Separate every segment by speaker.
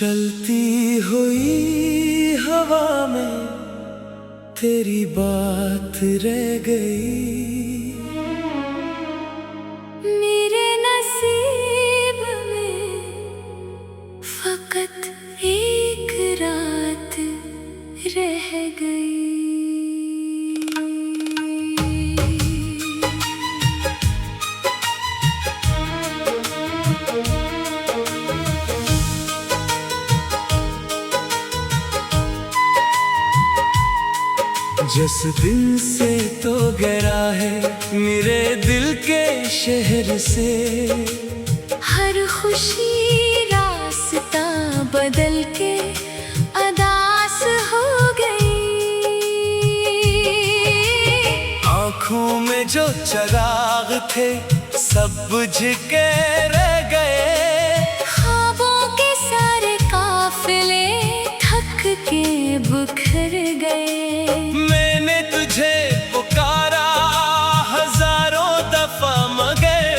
Speaker 1: चलती हुई हवा में तेरी बात रह गई।
Speaker 2: मेरे नसीब में फकत एक रात रह गई।
Speaker 1: जिस दिन से तो गहरा है मेरे दिल के शहर से,
Speaker 2: हर खुशी रास्ता बदल के अदास हो गई।
Speaker 1: आँखों में जो चराग थे सब बुझ के रह गए।
Speaker 2: ख्वाबों के सारे काफिले थक के बिखर गए।
Speaker 1: मैंने तुझे पुकारा हजारों दफा मगर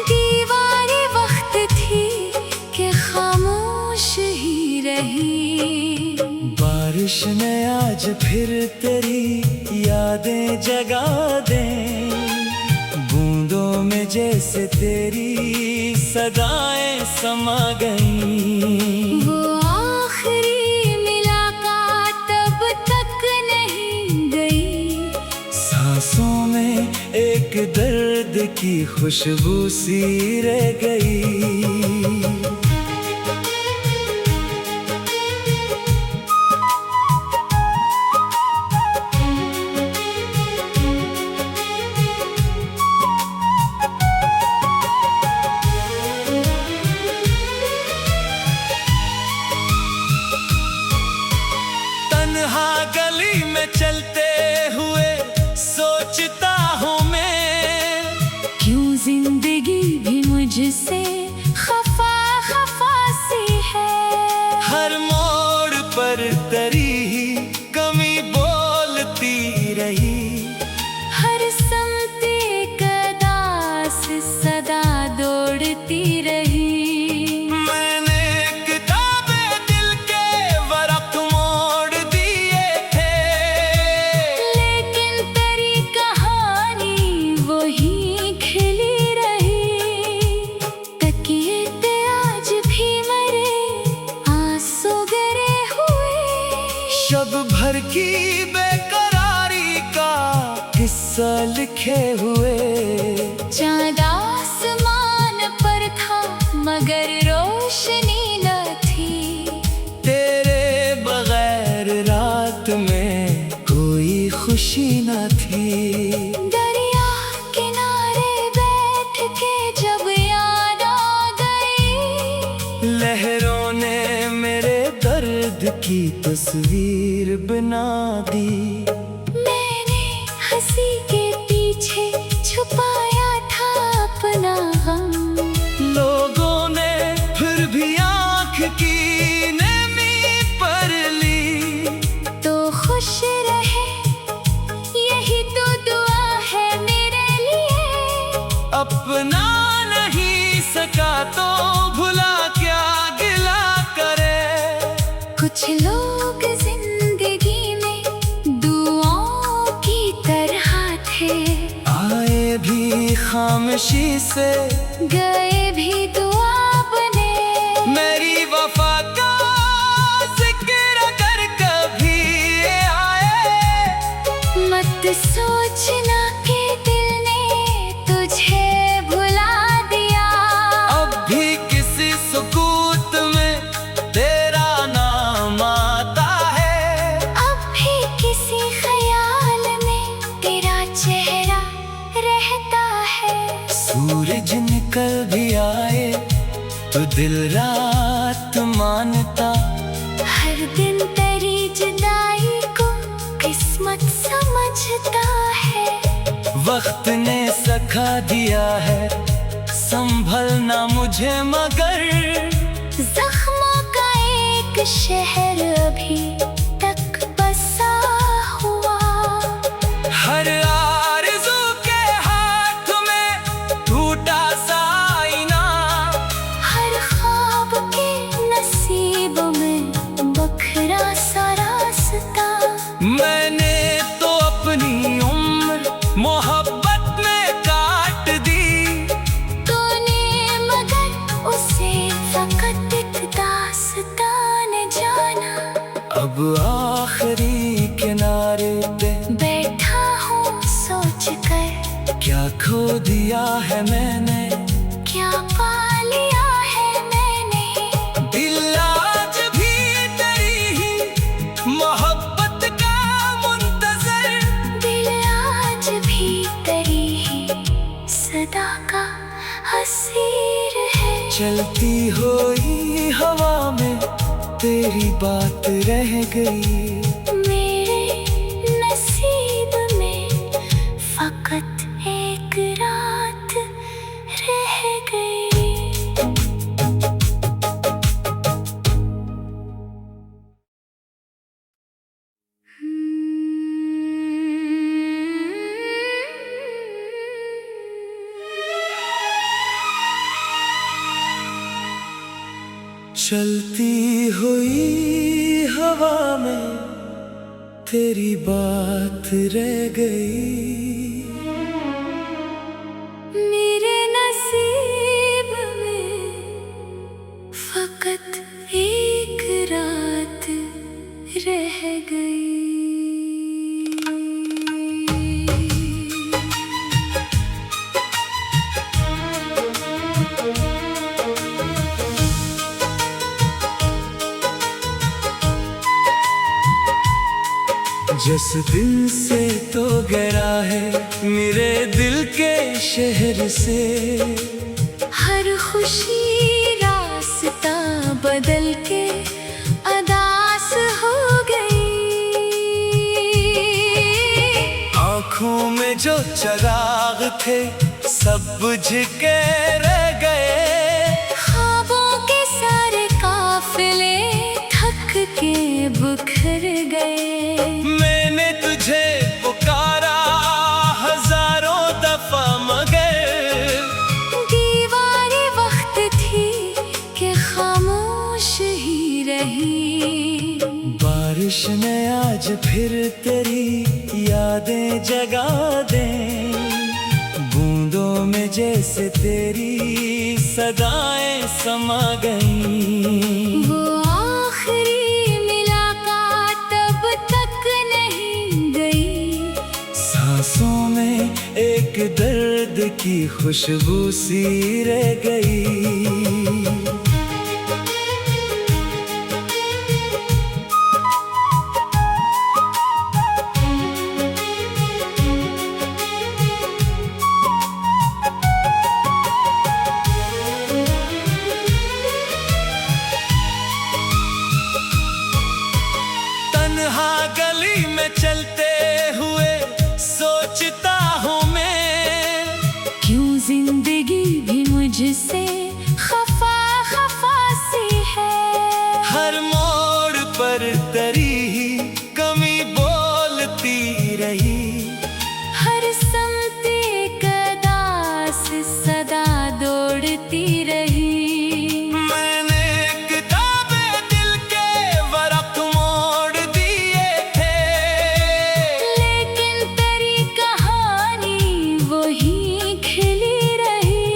Speaker 2: दीवारें वक्त थी कि खामोश ही रही।
Speaker 1: बारिश ने आज फिर तेरी यादें जगा दें, बूंदों में जैसे तेरी सदाएं समा गईं।
Speaker 2: वो आखिरी मुलाकात अब तक नहीं गई।
Speaker 1: सांसों में एक दर्द की खुशबू सी रह गई। गली में चलते हुए सोचता हूँ मैं,
Speaker 2: क्यों जिंदगी भी मुझसे खफा खफा सी है।
Speaker 1: हर मोड़ पर तेरी ही कमी बोलती रही।
Speaker 2: हर समत एक अदास सदा दौड़ती रही।
Speaker 1: शब भर की बेकरारी का किस्सा लिखे हुए।
Speaker 2: चाँद आसमान पर था मगर रोशनी न थी।
Speaker 1: तेरे बगैर रात में कोई खुशी न थी।
Speaker 2: दरिया किनारे बैठ के जब याद आ गई,
Speaker 1: लहरों ने मेरे दर्द की तस्वीर बना दी।
Speaker 2: मैंने हंसी के पीछे छुपाया था अपना गम।
Speaker 1: लोगों ने फिर भी आँख की नमी पर ली।
Speaker 2: तो खुश रहे यही तो दुआ है मेरे लिए।
Speaker 1: अपना नहीं सका तो भुला क्या गिला करे।
Speaker 2: कुछ लोग जिंदगी में दुआओं की तरह थे,
Speaker 1: आए भी खामोशी से
Speaker 2: गए भी दुआ बने।
Speaker 1: मेरी वफा का जिक्र अगर कभी आए,
Speaker 2: मत सोचना कि दिल ने तुझे भुला दिया।
Speaker 1: अब भी किसी सुकूत में तेरा नाम आता है।
Speaker 2: अब भी किसी ख्याल में तेरा चेहरा रहता है।
Speaker 1: सूरज निकल भी आए तो दिल रात मानता।
Speaker 2: हर दिन तेरी जुदाई को किस्मत समझता है।
Speaker 1: वक्त ने सिखा दिया है संभलना मुझे, मगर
Speaker 2: जख्मों का एक शहर अभी तक बसा हुआ।
Speaker 1: हर आरज़ू के हाथ में टूटा सा आईना,
Speaker 2: हर ख्वाब के नसीब
Speaker 1: मैंने तो अपनी उम्र मोहब्बत में काट दी।
Speaker 2: तूने मगर उसे फकत एक दास्तान जाना।
Speaker 1: अब आखिरी किनारे पे
Speaker 2: बैठा हूँ सोच कर,
Speaker 1: क्या खो दिया है मैंने,
Speaker 2: क्या पा लिया है मैंने।
Speaker 1: दिल आज भी तेरी ही मोहब्बत का मुंतजर,
Speaker 2: दिल आज भी तेरी ही सदा का हसीर है।
Speaker 1: चलती हुई हवा में तेरी बात रह गई।
Speaker 2: मेरे नसीब में फकत एक रात रह गई।
Speaker 1: चलती हुई हवा में तेरी बात रह गई।
Speaker 2: मेरे नसीब में फकत एक रात रह गई।
Speaker 1: जिस दिल से तो गहरा है मेरे दिल के शहर से,
Speaker 2: हर खुशी रास्ता बदल के अदास हो गई।
Speaker 1: आँखों में जो चराग थे सब बुझ के रह गए।
Speaker 2: ख्वाबों के सारे काफिले थक के बिखर गए।
Speaker 1: मैंने तुझे पुकारा हजारों दफा मगर
Speaker 2: दीवारी वक्त थी कि खामोश ही रही।
Speaker 1: बारिश ने आज फिर तेरी यादें जगा दें, बूंदों में जैसे तेरी सदाएं समा गईं।
Speaker 2: वो आखिरी मुलाकात अब तक नहीं गई।
Speaker 1: सांसों में एक दर्द की खुशबू सी रह गई। तन्हा गली में चलते हुए सोचता हूँ मैं,
Speaker 2: क्यों जिंदगी भी मुझसे खफा खफा सी है।
Speaker 1: हर मोड़ पर तेरी ही कमी बोलती रही।
Speaker 2: हर समत एक अदास सदा दौड़ती रही।
Speaker 1: मैंने किताबें दिल के वरक़ मोड़ दिए थे,
Speaker 2: लेकिन तेरी कहानी वही खिली रही।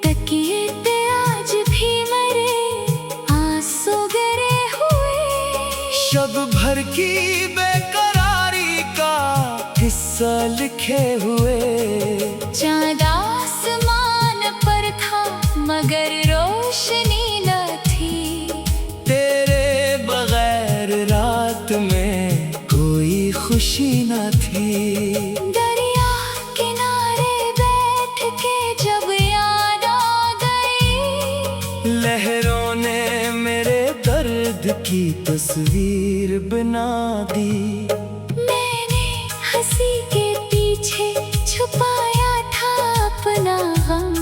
Speaker 2: तकिए पे आज भी मरे आंसू गिरे हुए।
Speaker 1: शब भर की बेकरारी का किस्सा लिखे हुए।
Speaker 2: चाँद आसमान पर था मगर रोशनी न थी।
Speaker 1: तेरे बगैर रात में कोई खुशी न थी।
Speaker 2: दरिया किनारे बैठ के जब याद आ गई।
Speaker 1: लहरों ने मेरे दर्द की तस्वीर बना दी।
Speaker 2: मैंने हंसी के पीछे छुपाया था अपना गम।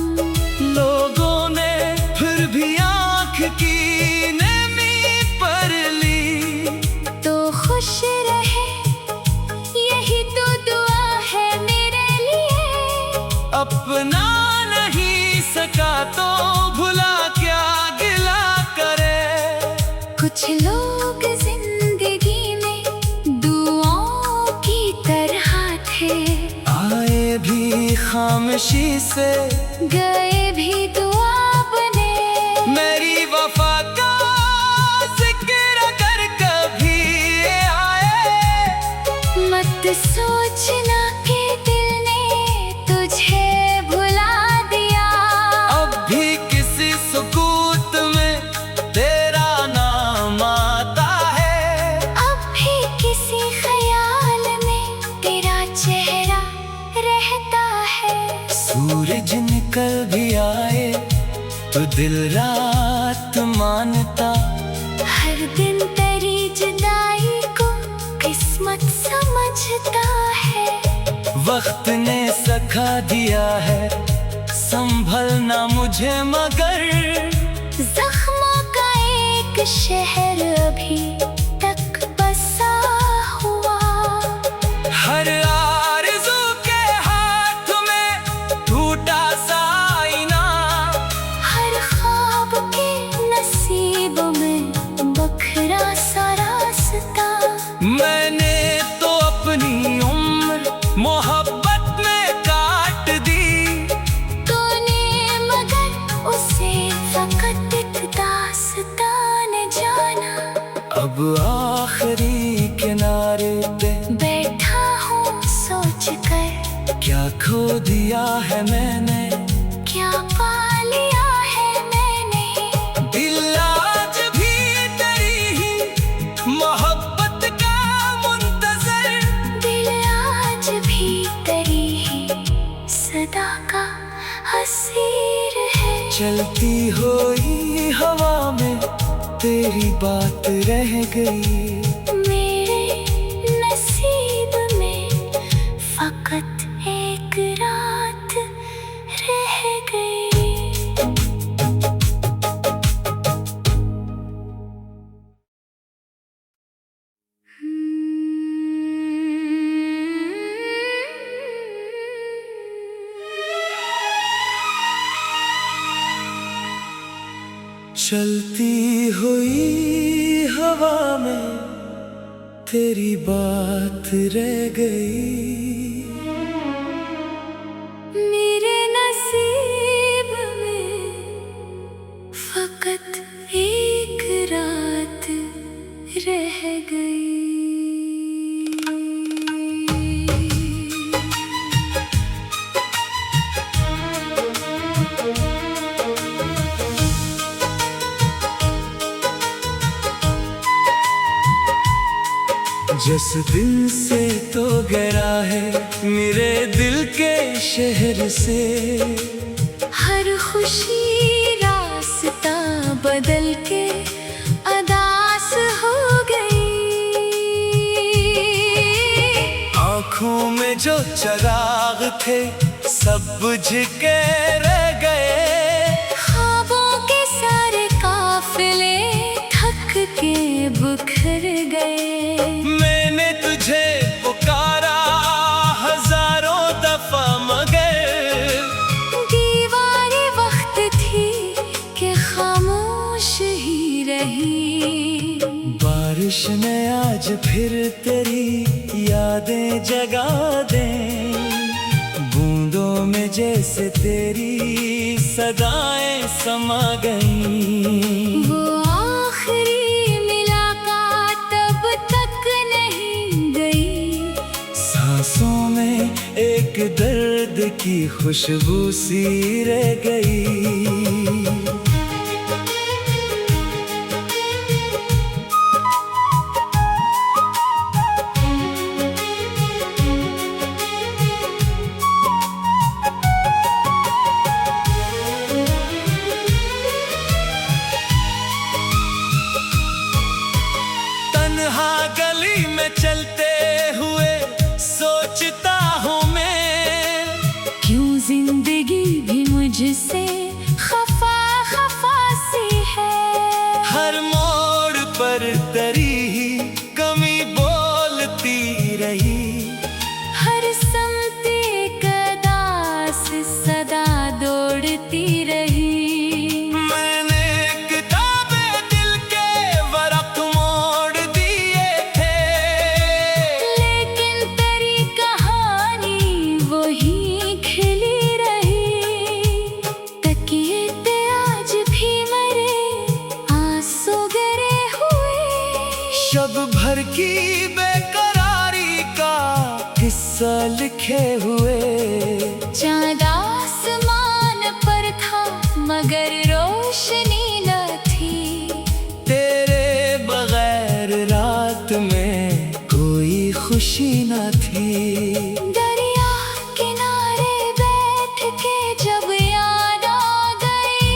Speaker 1: लोगों ने फिर भी आँख की नमी पर ली।
Speaker 2: तो खुश रहे यही तो दुआ है मेरे लिए।
Speaker 1: अपना नहीं सका तो भुला क्या गिला करे।
Speaker 2: कुछ लोग जिंदगी में
Speaker 1: खामोशी से
Speaker 2: गए भी दुआ बने।
Speaker 1: मेरी वफा का जिक्र अगर कभी आए,
Speaker 2: मत सोचना कि दिल ने तुझे भुला दिया।
Speaker 1: अब भी किसी सुकूत में तेरा नाम आता है।
Speaker 2: अब भी किसी ख्याल में तेरा चेहरा रहता है।
Speaker 1: सूरज निकल भी आए तो दिल रात मानता।
Speaker 2: हर दिन तेरी जुदाई को किस्मत समझता है।
Speaker 1: वक्त ने सिखा दिया है संभलना मुझे, मगर
Speaker 2: जख्मों का एक शहर अभी तक बसा हुआ।
Speaker 1: हर आरज़ू के हाथ में टूटा सा आईना,
Speaker 2: हर ख्वाब के नसीब में बखरा सा रास्ता।
Speaker 1: मैंने तो अपनी उम्र मोहब्बत में काट दी।
Speaker 2: तूने मगर उसे फकत एक दास्तान जाना।
Speaker 1: अब आखिरी किनारे पे
Speaker 2: बैठा हूँ सोच कर,
Speaker 1: क्या खो दिया है मैंने,
Speaker 2: क्या पा लिया है मैंने।
Speaker 1: दिल आज भी तेरी ही मोहब्बत का मुंतज़र।
Speaker 2: दिल आज भी तेरी ही सदा का हसीर है।
Speaker 1: चलती हुई हवा में तेरी बात रह गई।
Speaker 2: मेरे नसीब में फकत एक रात रह गई।
Speaker 1: चलती हुई हवा में तेरी बात रह गई।
Speaker 2: मेरे नसीब में फकत एक रात रह गई।
Speaker 1: जिस दिल से तो गहरा है मेरे दिल के शहर से,
Speaker 2: हर खुशी रास्ता बदल के अदास हो गई।
Speaker 1: आँखों में जो चराग थे सब बुझ के रह गए।
Speaker 2: ख्वाबों के सारे काफिले थक के बिखर गए।
Speaker 1: मैंने तुझे पुकारा हजारों दफा मगर
Speaker 2: दीवारें वक्त थी कि खामोश ही रही।
Speaker 1: बारिश ने आज फिर तेरी यादें जगा दें। बूंदों में जैसे तेरी सदाएं समा गईं।
Speaker 2: वो आखिरी मुलाकात अब तक नहीं गई।
Speaker 1: सांसों में एक दर्द की खुशबू सी रह गई। तन्हा गली में चलते हुए सोचता हूँ मैं,
Speaker 2: क्यों जिंदगी भी मुझसे खफा खफा सी है।
Speaker 1: हर मोड़ पर तेरी ही कमी बोलती रही।
Speaker 2: हर समत एक अदास सदा दौड़ती रही।
Speaker 1: मैंने किताबें दिल के वरक़ मोड़ दिए थे। की बेकरारी का किस्सा लिखे हुए।
Speaker 2: चाँद आसमान पर था मगर रोशनी न थी,
Speaker 1: तेरे बगैर रात में कोई खुशी न थी।
Speaker 2: दरिया किनारे बैठ के जब याद आ गई,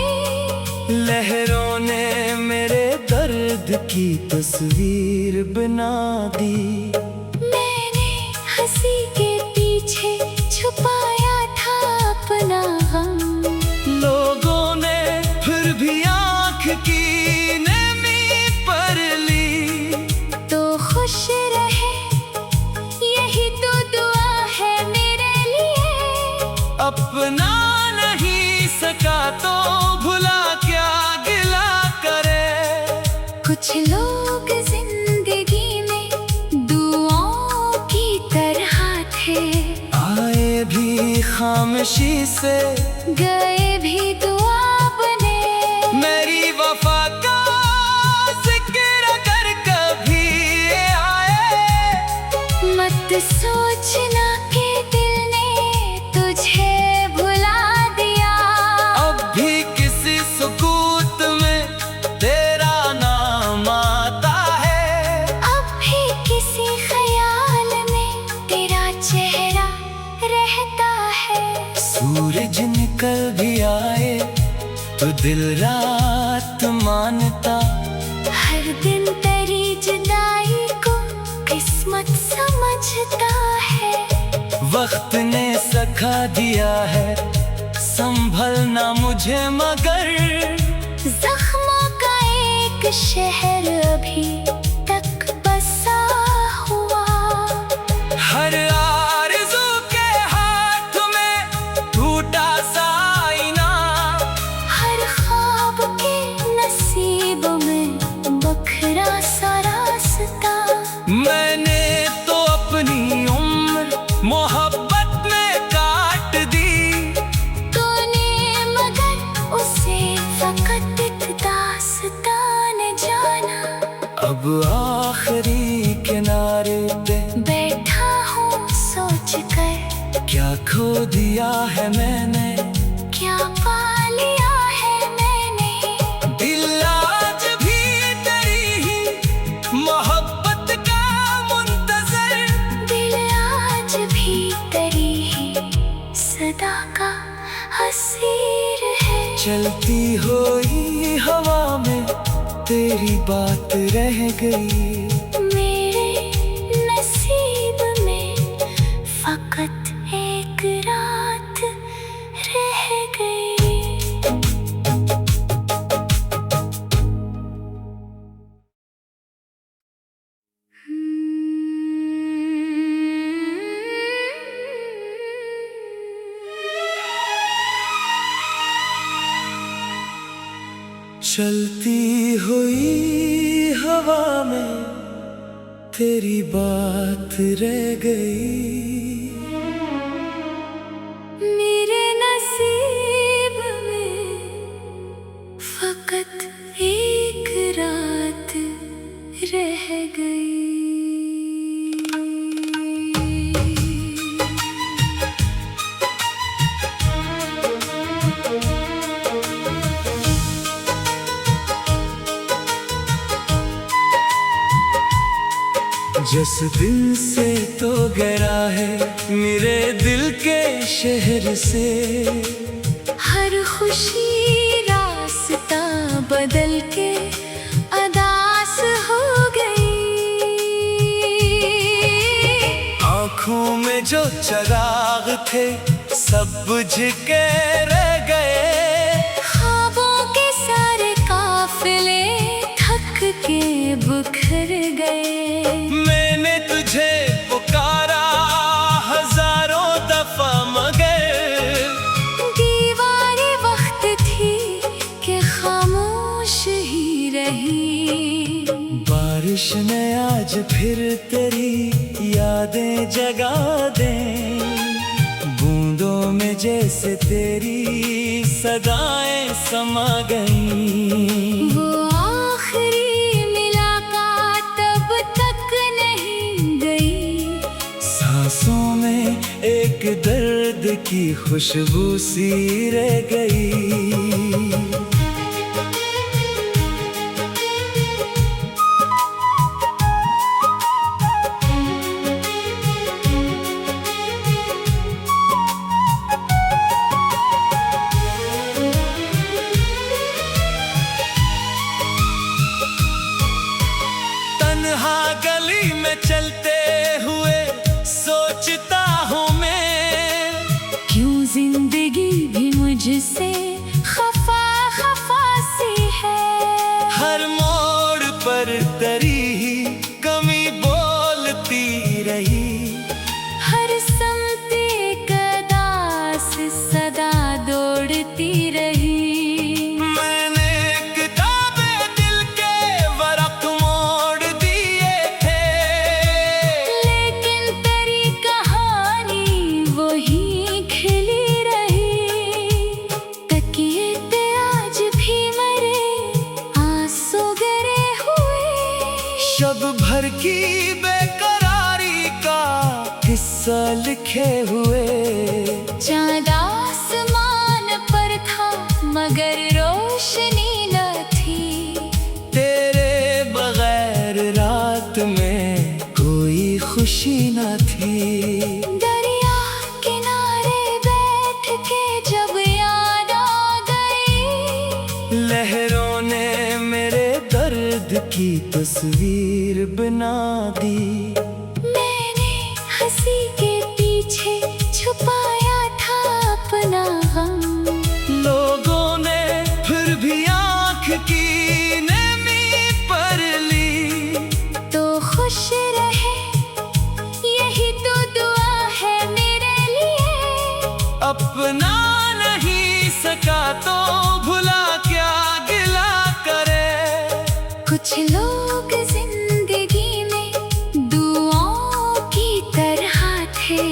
Speaker 1: लहरों ने मेरे दर्द की तस्वीर बना दी।
Speaker 2: मैंने हंसी के पीछे छुपाया था अपना गम,
Speaker 1: लोगों ने फिर भी आँख की नमी पर ली।
Speaker 2: तो खुश रहे यही तो दुआ है मेरे लिए।
Speaker 1: अपना नहीं सका तो भुला क्या गिला करे।
Speaker 2: कुछ लोग जिंदगी में दुआओं की तरह थे,
Speaker 1: आए भी खामोशी से,
Speaker 2: गए भी दुआ बने।
Speaker 1: मेरी वफा का जिक्र अगर कभी आए,
Speaker 2: मत सोचना कि दिल ने तुझे भुला दिया।
Speaker 1: अब भी किसी सुकूत में तेरा नाम आता है।
Speaker 2: अब भी किसी ख्याल में तेरा चेहरा रहता है।
Speaker 1: सूरज निकल भी आए तो दिल रात मानता।
Speaker 2: हर दिन तेरी जुदाई को किस्मत समझता है।
Speaker 1: वक्त ने सिखा दिया है संभलना मुझे, मगर
Speaker 2: जख्मों का एक शहर अभी तक बसा हुआ।
Speaker 1: हर आरज़ू के हाथ में टूटा सा आईना,
Speaker 2: हर ख्वाब के नसीब में बखरा सा रास्ता।
Speaker 1: मैंने तो अपनी उम्र मोहब्बत में काट दी।
Speaker 2: तूने मगर उसे फकत एक दास्तान जाना।
Speaker 1: अब आखिरी किनारे पे
Speaker 2: बैठा हूँ सोच कर,
Speaker 1: क्या खो दिया है मैंने,
Speaker 2: क्या पा लिया है मैंने।
Speaker 1: दिल आज भी तेरी ही मोहब्बत का मुंतज़र,
Speaker 2: दिल आज भी तेरी ही सदा का हसीर है।
Speaker 1: चलती हुई हवा में तेरी बात रह गई।
Speaker 2: मेरे नसीब में फकत एक रात रह गई।
Speaker 1: चलती हुई हवा में तेरी बात रह गई।
Speaker 2: मेरे नसीब में फकत एक रात रह गई।
Speaker 1: जिस दिन से तो गहरा है मेरे दिल के शहर से,
Speaker 2: हर खुशी रास्ता बदल के अदास हो गई।
Speaker 1: आँखों में जो चराग थे सब बुझ के रह गए।
Speaker 2: ख्वाबों के सारे काफिले थक के बिखर गए।
Speaker 1: मैंने तुझे पुकारा हजारों दफा मगर
Speaker 2: दीवारें वक्त थी कि खामोश ही रही।
Speaker 1: बारिश ने आज फिर तेरी यादें जगा दें। बूंदों में जैसे तेरी सदाएं समा गईं।
Speaker 2: वो आखिरी मुलाकात तब तक
Speaker 1: एक दर्द की खुशबू सी रह गई। तन्हा गली में चलते हुए सोचता हूँ मैं,
Speaker 2: क्यों जिंदगी भी मुझसे खफा खफा सी है।
Speaker 1: हर मोड़ पर तेरी ही कमी बोलती रही।
Speaker 2: हर समत एक अदास सदा दौड़ती रही।
Speaker 1: मैंने किताबें दिल के वरक़ मोड़ दिए थे,
Speaker 2: लेकिन तेरी कहानी वही खिली रही। तकिए पे आज भी मरे आंसू गिरे हुए।
Speaker 1: शब भर की बेकरारी का किस्सा लिखे हुए।
Speaker 2: चाँद आसमान पर था मगर रोशनी न थी।
Speaker 1: तेरे बगैर रात में कोई खुशी न थी।
Speaker 2: दरिया किनारे बैठ के जब याद आ गई,
Speaker 1: लहरों ने मेरे दर्द की तस्वीर बना दी।
Speaker 2: मैंने हंसी के पीछे छुपाया था अपना गम।
Speaker 1: लोगों ने फिर भी आँख की नमी पर ली।
Speaker 2: तो खुश रहे यही तो दुआ है मेरे लिए।
Speaker 1: अपना नहीं सका तो भुला क्या गिला करे।
Speaker 2: कुछ लोग जिंदगी में दुआओं की तरह थे,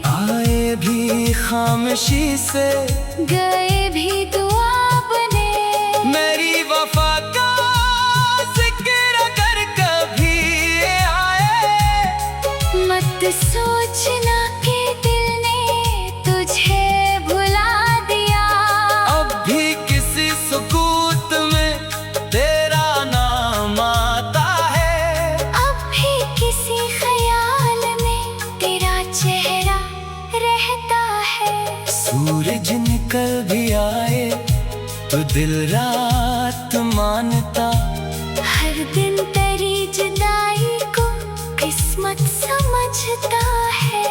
Speaker 1: आए भी खामोशी से,
Speaker 2: गए भी दुआ बने।
Speaker 1: मेरी वफा का जिक्र अगर कभी आए,
Speaker 2: मत सोचना कि दिल ने तुझे भुला दिया।
Speaker 1: अब भी किसी सुकूत में तेरा नाम आता है।
Speaker 2: अब भी किसी ख्याल में तेरा चेहरा रहता है।
Speaker 1: सूरज निकल भी आए तो दिल रात मानता।
Speaker 2: हर दिन तेरी जुदाई को किस्मत समझता है।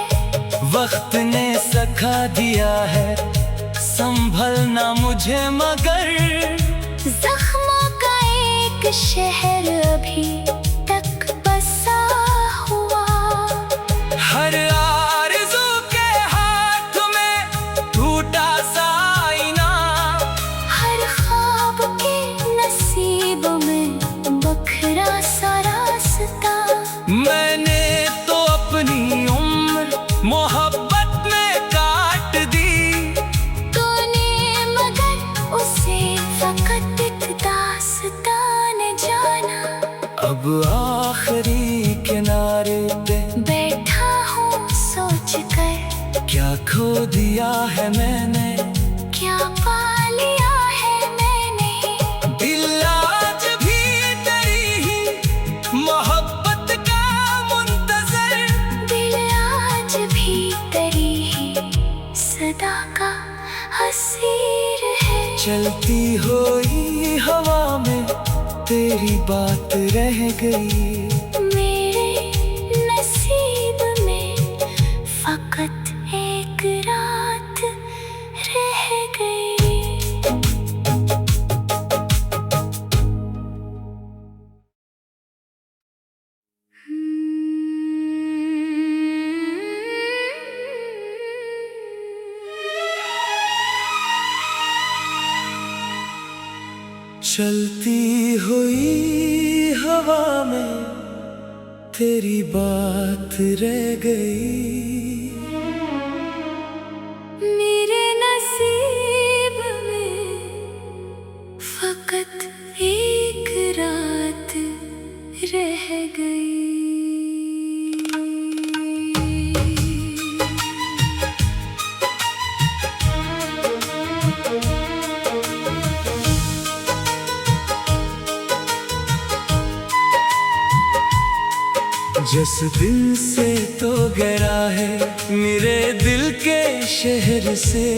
Speaker 1: वक्त ने सिखा दिया है संभलना मुझे, मगर
Speaker 2: जख्मों का एक शहर अभी तक बसा हुआ।
Speaker 1: हर आरज़ू के हाथ में टूटा सा आईना।
Speaker 2: हर ख्वाब के नसीब में बखरा सा रास्ता।
Speaker 1: मैंने तो अपनी उम्र मोहब्बत में काट दी।
Speaker 2: तूने मगर उसे फकत एक दास्तान जाना।
Speaker 1: अब आखिरी किनारे पे
Speaker 2: बैठा हूँ सोच कर,
Speaker 1: क्या खो दिया है मैंने,
Speaker 2: क्या पा लिया है मैंने।
Speaker 1: दिल आज भी तेरी ही मोहब्बत का मुंतज़र।
Speaker 2: दिल आज भी तेरी ही सदा का हसीर है।
Speaker 1: चलती हुई हवा में तेरी बात रह गई।
Speaker 2: मेरे नसीब में फकत एक रात रह गई।
Speaker 1: चलती हुई हवा में तेरी बात रह गई।
Speaker 2: मेरे नसीब में फकत एक रात रह गई।
Speaker 1: जिस दिल से तो गहरा है मेरे दिल के शहर से।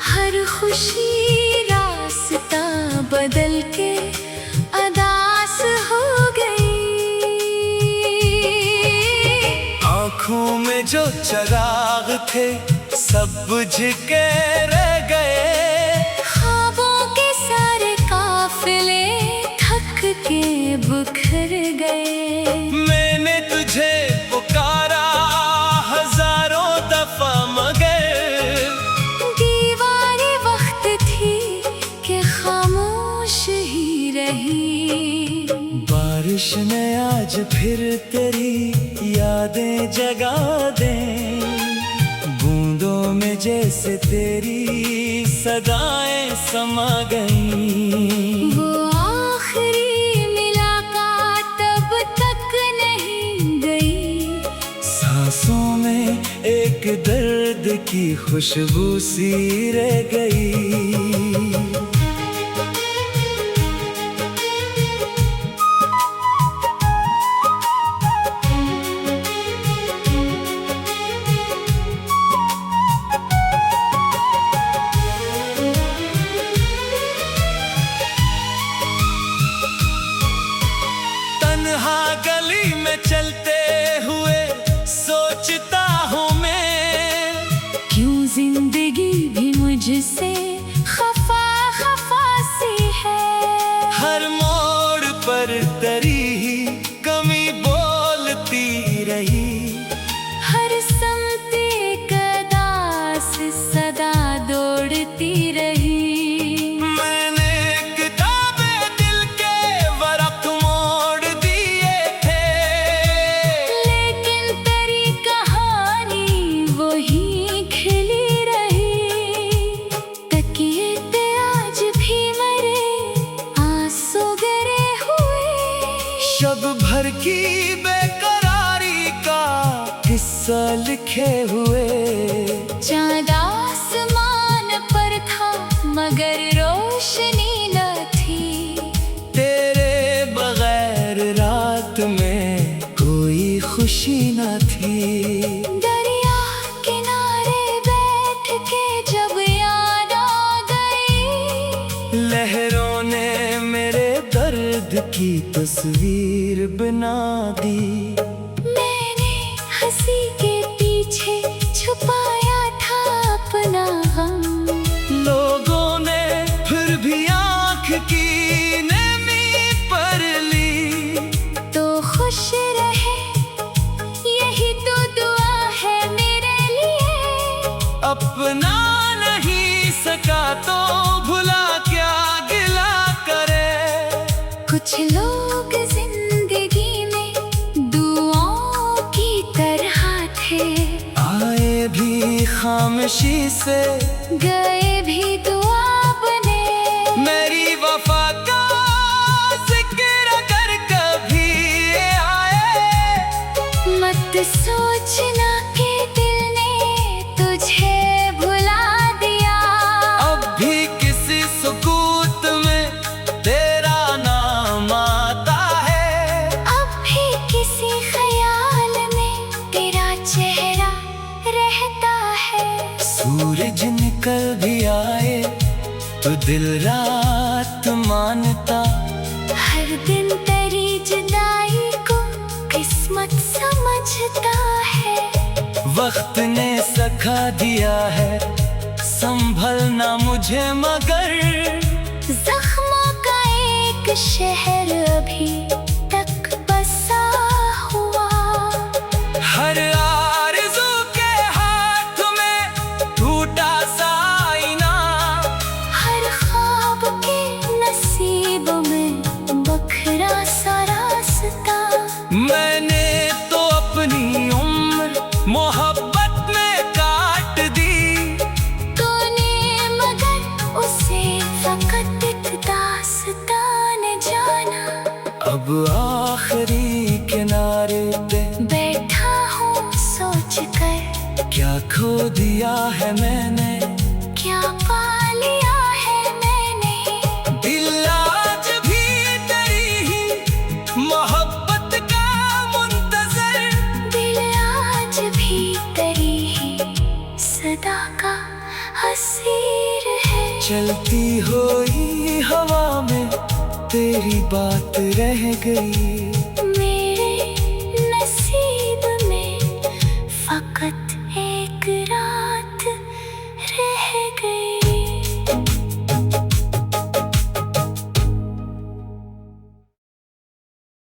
Speaker 2: हर खुशी रास्ता बदल के अदास हो गई।
Speaker 1: आँखों में जो चराग थे सब बुझ के रह गए।
Speaker 2: ख्वाबों के सारे काफिले थक के बिखर गए।
Speaker 1: मैंने तुझे पुकारा हजारों दफा मगर
Speaker 2: दीवारें वक्त थी कि खामोश ही रही।
Speaker 1: बारिश ने आज फिर तेरी यादें जगा दें। बूंदों में जैसे तेरी सदाएं समा गईं।
Speaker 2: वो आखिरी मुलाकात अब तक नहीं गई।
Speaker 1: सांसों में एक दर्द की खुशबू सी रह गई। गली में चलते हुए सोचता हूँ मैं,
Speaker 2: क्यों जिंदगी भी मुझसे खफा खफा सी है।
Speaker 1: हर मोड़ पर तेरी ही कमी बोलती रही।
Speaker 2: हर समत एक अदास सदा दौड़ती रही।
Speaker 1: शब भर की बेकरारी का किस्सा लिखे हुए।
Speaker 2: चाँद आसमान पर था मगर रोशनी न थी।
Speaker 1: तेरे बगैर रात में कोई खुशी न थी।
Speaker 2: दरिया किनारे बैठ के जब याद आ गई।
Speaker 1: लहरों ने मेरे दर्द की तस्वीर बना दी।
Speaker 2: मैंने हंसी के पीछे छुपाया था अपना गम।
Speaker 1: लोगों ने फिर भी आँख की नमी पर ली।
Speaker 2: तो खुश रहे यही तो दुआ है मेरे लिए।
Speaker 1: अपना नहीं सका तो भुला क्या गिला करे।
Speaker 2: कुछ लोग जिंदगी में दुआओं की तरह थे।
Speaker 1: आए भी खामोशी से
Speaker 2: गए भी दुआ बने।
Speaker 1: मेरी वफा का जिक्र अगर कभी आए
Speaker 2: मत सोचना कि दिल ने तुझे भुला दिया।
Speaker 1: अब भी किसी सुकूत में तेरा नाम आता है।
Speaker 2: अब भी किसी ख्याल में तेरा चेहरा रहता है।
Speaker 1: सूरज निकल भी आए तो दिल रात मानता।
Speaker 2: हर दिन तेरी जुदाई को किस्मत समझता है।
Speaker 1: वक्त ने सिखा दिया है संभलना मुझे मगर
Speaker 2: जख्मों का एक शहर अभी तक बसा हुआ।
Speaker 1: हर आरज़ू के हाथ में टूटा सा आईना।
Speaker 2: हर ख्वाब के नसीब में बखरा सा रास्ता।
Speaker 1: मैंने तो अपनी उम्र मोहब्बत में काट दी।
Speaker 2: तूने मगर उसे फकत एक दास्तान जाना।
Speaker 1: अब आखिरी किनारे पे
Speaker 2: बैठा हूँ सोच कर,
Speaker 1: क्या खो दिया है मैंने,
Speaker 2: क्या पा लिया है मैंने।
Speaker 1: दिल आज भी तेरी ही मोहब्बत का मुंतज़िर चलती हुई हवा में तेरी बात रह गई।
Speaker 2: मेरे नसीब में फकत एक रात